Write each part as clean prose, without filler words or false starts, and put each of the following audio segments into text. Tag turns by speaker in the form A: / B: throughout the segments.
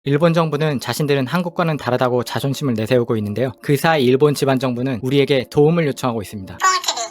A: 일본 정부는 자신들은 한국과는 다르다고 자존심을 내세우고 있는데요. 그 사이 일본 지방정부는 우리에게 도움을 요청하고 있습니다.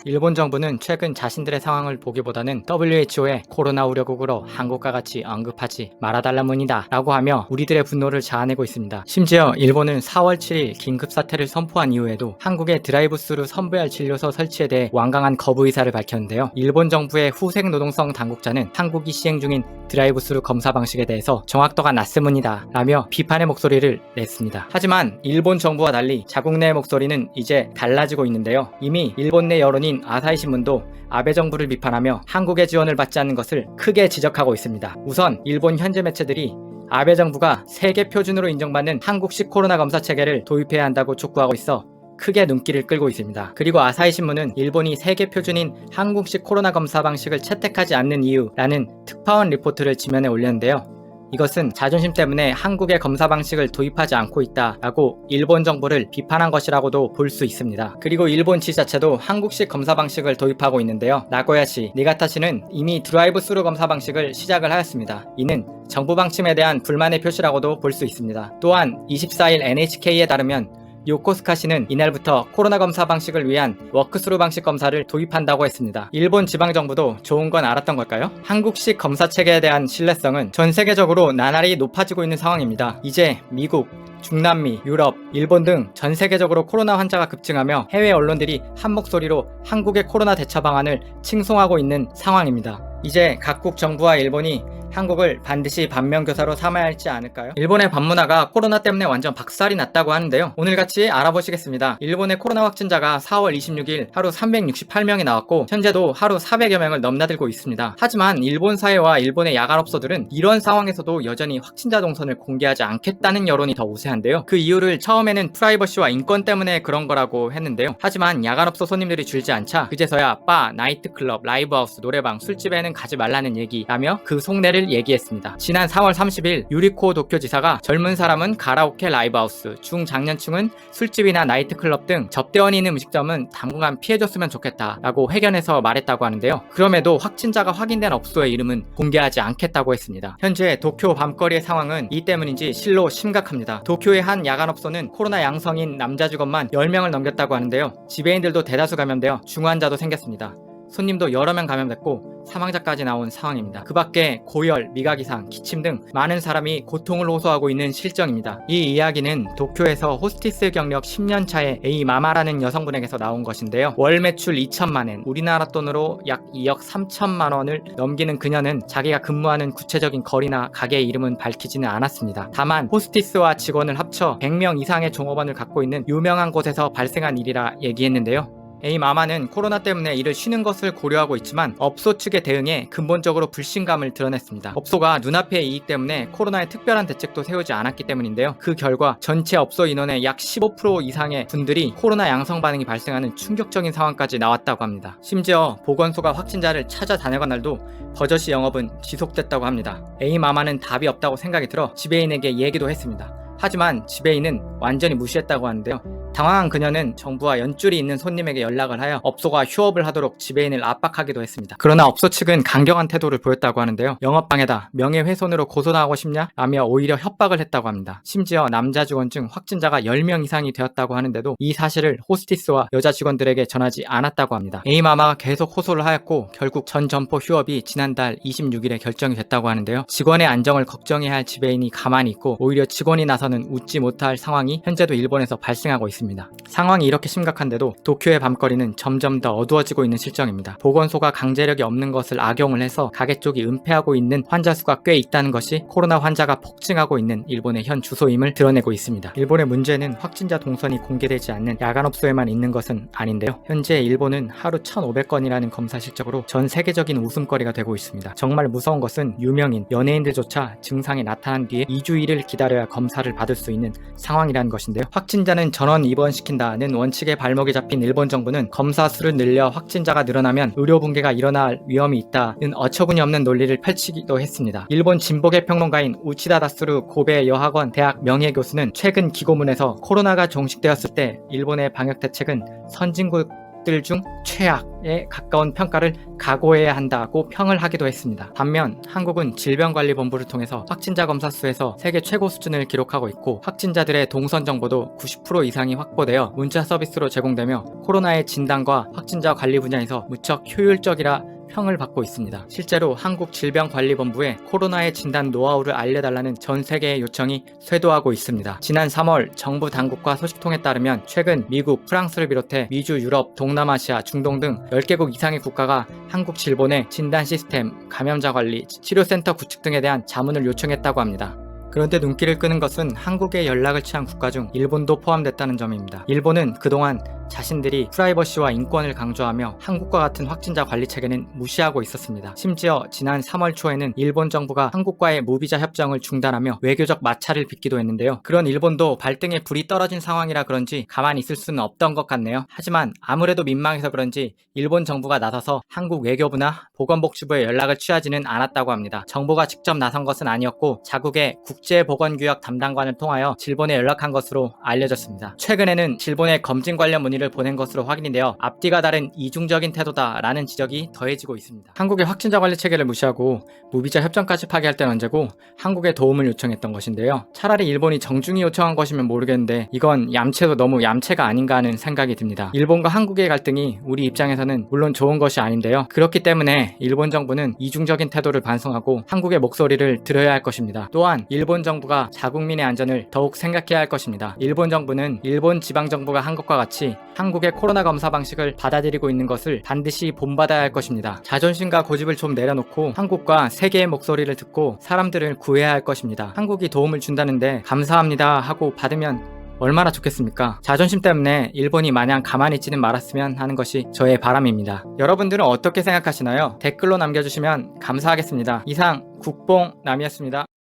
A: 일본 정부는 최근 자신들의 상황을 보기보다는 WHO의 코로나 우려국으로 한국과 같이 언급하지 말아달라문이다 라고 하며 우리들의 분노를 자아내고 있습니다. 심지어 일본은 4월 7일 긴급사태를 선포한 이후에도 한국의 드라이브스루 선배할 진료소 설치에 대해 완강한 거부 의사를 밝혔는데요. 일본 정부의 후생 노동성 당국자는 한국이 시행 중인 드라이브스루 검사 방식에 대해서 정확도가 낮음문이다 라며 비판의 목소리를 냈습니다. 하지만 일본 정부와 달리 자국 내의 목소리는 이제 달라지고 있는데요. 이미 일본 내 여론인 아사히 신문도 아베 정부를 비판하며 한국의 지원을 받지 않는 것을 크게 지적하고 있습니다. 우선 일본 현지 매체들이 아베 정부가 세계 표준으로 인정받는 한국식 코로나 검사 체계를 도입해야 한다고 촉구하고 있어 크게 눈길을 끌고 있습니다. 그리고 아사히 신문은 일본이 세계 표준인 한국식 코로나 검사 방식을 채택하지 않는 이유라는 특파원 리포트를 지면에 올렸는데요. 이것은 자존심 때문에 한국의 검사 방식을 도입하지 않고 있다라고 일본 정부를 비판한 것이라고도 볼 수 있습니다. 그리고 일본 지자체도 한국식 검사 방식을 도입하고 있는데요. 나고야시, 니가타시는 이미 드라이브 스루 검사 방식을 시작을 하였습니다. 이는 정부 방침에 대한 불만의 표시라고도 볼 수 있습니다. 또한 24일 NHK에 따르면 요코스카시는 이날부터 코로나 검사 방식을 위한 워크스루 방식 검사를 도입한다고 했습니다. 일본 지방정부도 좋은 건 알았던 걸까요? 한국식 검사 체계에 대한 신뢰성은 전 세계적으로 나날이 높아지고 있는 상황입니다. 이제 미국, 중남미, 유럽, 일본 등 전 세계적으로 코로나 환자가 급증하며 해외 언론들이 한 목소리로 한국의 코로나 대처 방안을 칭송하고 있는 상황입니다. 이제 각국 정부와 일본이 한국을 반드시 반면교사로 삼아야 할지 않을까요? 일본의 반문화가 코로나 때문에 완전 박살이 났다고 하는데요. 오늘같이 알아보시겠습니다. 일본의 코로나 확진자가 4월 26일 하루 368명이 나왔고 현재도 하루 400여 명을 넘나들고 있습니다. 하지만 일본 사회와 일본의 야간업소들은 이런 상황에서도 여전히 확진자 동선을 공개하지 않겠다는 여론이 더 우세한데요. 그 이유를 처음에는 프라이버시와 인권 때문에 그런 거라고 했는데요. 하지만 야간업소 손님들이 줄지 않자 그제서야 바, 나이트클럽, 라이브하우스, 노래방, 술집에는 가지 말라는 얘기라며 그 속내를 얘기했습니다. 지난 4월 30일 유리코 도쿄지사가 젊은 사람은 가라오케 라이브하우스, 중장년층은 술집이나 나이트클럽 등 접대원이 있는 음식점은 당분간 피해줬으면 좋겠다 라고 회견에서 말했다고 하는데요. 그럼에도 확진자가 확인된 업소의 이름은 공개하지 않겠다고 했습니다. 현재 도쿄 밤거리의 상황은 이 때문인지 실로 심각합니다. 도쿄의 한 야간업소는 코로나 양성인 남자 직원만 10명을 넘겼다고 하는데요. 지배인들도 대다수 감염되어 중환자도 생겼습니다. 손님도 여러 명 감염됐고 사망자까지 나온 상황입니다. 그 밖에 고열, 미각이상, 기침 등 많은 사람이 고통을 호소하고 있는 실정입니다. 이 이야기는 도쿄에서 호스티스 경력 10년 차의 A 마마라는 여성분에게서 나온 것인데요. 월 매출 2천만엔, 우리나라 돈으로 약 2억 3천만 원을 넘기는 그녀는 자기가 근무하는 구체적인 거리나 가게의 이름은 밝히지는 않았습니다. 다만 호스티스와 직원을 합쳐 100명 이상의 종업원을 갖고 있는 유명한 곳에서 발생한 일이라 얘기했는데요. A마마는 코로나 때문에 일을 쉬는 것을 고려하고 있지만 업소 측의 대응에 근본적으로 불신감을 드러냈습니다. 업소가 눈앞의 이익 때문에 코로나에 특별한 대책도 세우지 않았기 때문인데요. 그 결과 전체 업소 인원의 약 15% 이상의 분들이 코로나 양성 반응이 발생하는 충격적인 상황까지 나왔다고 합니다. 심지어 보건소가 확진자를 찾아다녀간 날도 버젓이 영업은 지속됐다고 합니다. A마마는 답이 없다고 생각이 들어 지배인에게 얘기도 했습니다. 하지만 지배인은 완전히 무시했다고 하는데요. 당황한 그녀는 정부와 연줄이 있는 손님에게 연락을 하여 업소가 휴업을 하도록 지배인을 압박하기도 했습니다. 그러나 업소 측은 강경한 태도를 보였다고 하는데요. 영업방해다, 명예훼손으로 고소당하고 싶냐? 라며 오히려 협박을 했다고 합니다. 심지어 남자 직원 중 확진자가 10명 이상이 되었다고 하는데도 이 사실을 호스티스와 여자 직원들에게 전하지 않았다고 합니다. A마마가 계속 호소를 하였고 결국 전 점포 휴업이 지난달 26일에 결정이 됐다고 하는데요. 직원의 안정을 걱정해야 할 지배인이 가만히 있고 오히려 직원이 나서는 웃지 못할 상황이 현재도 일본에서 발생하고 있습니다. 상황이 이렇게 심각한데도 도쿄의 밤거리는 점점 더 어두워지고 있는 실정입니다. 보건소가 강제력이 없는 것을 악용을 해서 가게 쪽이 은폐하고 있는 환자 수가 꽤 있다는 것이 코로나 환자가 폭증하고 있는 일본의 현 주소임을 드러내고 있습니다. 일본의 문제는 확진자 동선이 공개되지 않는 야간업소에만 있는 것은 아닌데요. 현재 일본은 하루 1,500건이라는 검사 실적으로 전 세계적인 웃음거리가 되고 있습니다. 정말 무서운 것은 유명인, 연예인들조차 증상이 나타난 뒤에 2주일을 기다려야 검사를 받을 수 있는 상황이라는 것인데요. 확진자는 전원 입원시킨다는 원칙에 발목이 잡힌 일본 정부는 검사 수를 늘려 확진자가 늘어나면 의료 붕괴가 일어날 위험이 있다는 어처구니 없는 논리를 펼치기도 했습니다. 일본 진보계 평론가인 우치다 다스루 고베 여학원 대학 명예교수는 최근 기고문에서 코로나가 종식되었을 때 일본의 방역 대책은 선진국 국들 중 최악에 가까운 평가를 각오해야 한다고 평을 하기도 했습니다. 반면 한국은 질병관리본부를 통해서 확진자 검사 수에서 세계 최고 수준을 기록하고 있고 확진자들의 동선 정보도 90% 이상이 확보되어 문자 서비스로 제공되며 코로나의 진단과 확진자 관리 분야에서 무척 효율적이라 평을 받고 있습니다. 실제로 한국질병관리본부에 코로나의 진단 노하우를 알려달라는 전 세계의 요청이 쇄도하고 있습니다. 지난 3월 정부 당국과 소식통에 따르면 최근 미국, 프랑스를 비롯해 미주, 유럽, 동남아시아, 중동 등 10개국 이상의 국가가 한국질본에 진단 시스템, 감염자 관리, 치료센터 구축 등에 대한 자문을 요청했다고 합니다. 그런데 눈길을 끄는 것은 한국에 연락을 취한 국가 중 일본도 포함됐다는 점입니다. 일본은 그동안 자신들이 프라이버시와 인권을 강조하며 한국과 같은 확진자 관리 체계는 무시하고 있었습니다. 심지어 지난 3월 초에는 일본 정부가 한국과의 무비자 협정을 중단하며 외교적 마찰을 빚기도 했는데요. 그런 일본도 발등에 불이 떨어진 상황이라 그런지 가만히 있을 수는 없던 것 같네요. 하지만 아무래도 민망해서 그런지 일본 정부가 나서서 한국 외교부나 보건복지부에 연락을 취하지는 않았다고 합니다. 정부가 직접 나선 것은 아니었고 자국의 국제보건규약 담당관을 통하여 질본에 연락한 것으로 알려졌습니다. 최근에는 질본에 검진 관련 문의를 보낸 것으로 확인이 되어 앞뒤가 다른 이중적인 태도다라는 지적이 더해지고 있습니다. 한국의 확진자 관리 체계를 무시하고 무비자 협정까지 파기할 땐 언제고 한국에 도움을 요청했던 것인데요. 차라리 일본이 정중히 요청한 것이면 모르겠는데 이건 얌체도 너무 얌체가 아닌가 하는 생각이 듭니다. 일본과 한국의 갈등이 우리 입장에서는 물론 좋은 것이 아닌데요. 그렇기 때문에 일본 정부는 이중적인 태도를 반성하고 한국의 목소리를 들어야 할 것입니다. 또한 일본 정부가 자국민의 안전을 더욱 생각해야 할 것입니다. 일본 정부는 일본 지방정부가 한 것과 같이 한국의 코로나 검사 방식을 받아들이고 있는 것을 반드시 본받아야 할 것입니다. 자존심과 고집을 좀 내려놓고 한국과 세계의 목소리를 듣고 사람들을 구해야 할 것입니다. 한국이 도움을 준다는데 감사합니다 하고 받으면 얼마나 좋겠습니까? 자존심 때문에 일본이 마냥 가만히 있지는 말았으면 하는 것이 저의 바람입니다. 여러분들은 어떻게 생각하시나요? 댓글로 남겨주시면 감사하겠습니다. 이상 국뽕남이었습니다.